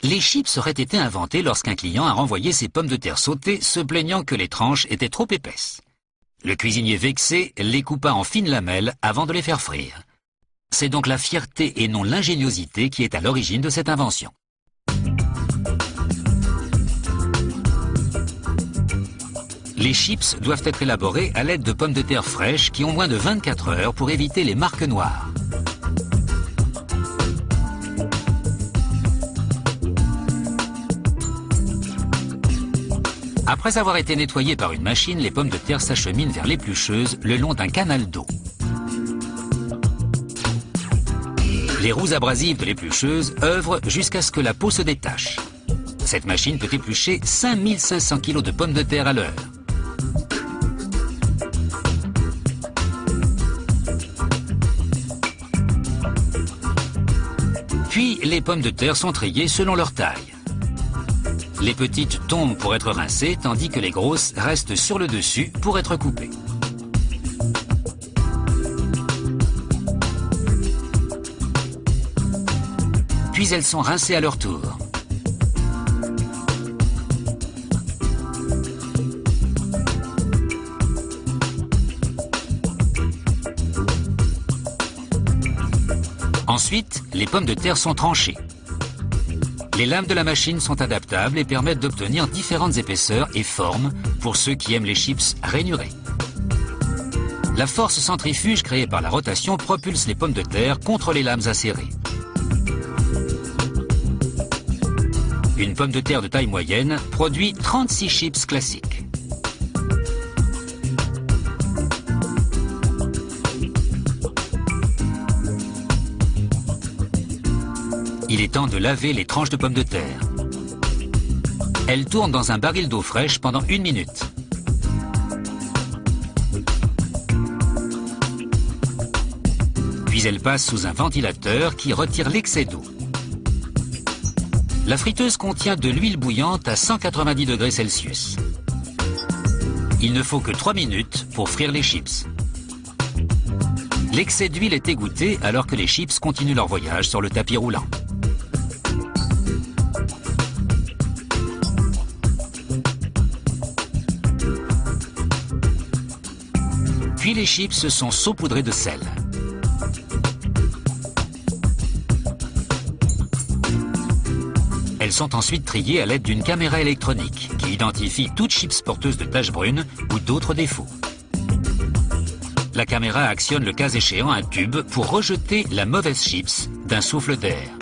Les chips auraient été inventés lorsqu'un client a renvoyé ses pommes de terre sautées, se plaignant que les tranches étaient trop épaisses. Le cuisinier vexé les coupa en fines lamelles avant de les faire frire. C'est donc la fierté et non l'ingéniosité qui est à l'origine de cette invention. Les chips doivent être élaborés à l'aide de pommes de terre fraîches qui ont moins de 24 heures pour éviter les marques noires. Après avoir été nettoyées par une machine, les pommes de terre s'acheminent vers l'éplucheuse le long d'un canal d'eau. Les roues abrasives de l'éplucheuse œuvrent jusqu'à ce que la peau se détache. Cette machine peut éplucher 5500 kg de pommes de terre à l'heure. Puis, les pommes de terre sont triées selon leur taille. Les petites tombent pour être rincées, tandis que les grosses restent sur le dessus pour être coupées. Puis elles sont rincées à leur tour. Ensuite, les pommes de terre sont tranchées. Les lames de la machine sont adaptables et permettent d'obtenir différentes épaisseurs et formes pour ceux qui aiment les chips rainurés. La force centrifuge créée par la rotation propulse les pommes de terre contre les lames acérées. Une pomme de terre de taille moyenne produit 36 chips classiques. Il est temps de laver les tranches de pommes de terre. Elles tournent dans un baril d'eau fraîche pendant 1 minute. Puis elles passent sous un ventilateur qui retire l'excès d'eau. La friteuse contient de l'huile bouillante à 190 degrés Celsius. Il ne faut que 3 minutes pour frire les chips. L'excès d'huile est égoutté alors que les chips continuent leur voyage sur le tapis roulant. Puis les chips sont saupoudrés de sel. Elles sont ensuite triées à l'aide d'une caméra électronique qui identifie toute chips porteuse de taches brunes ou d'autres défauts. La caméra actionne le cas échéant un tube pour rejeter la mauvaise chips d'un souffle d'air.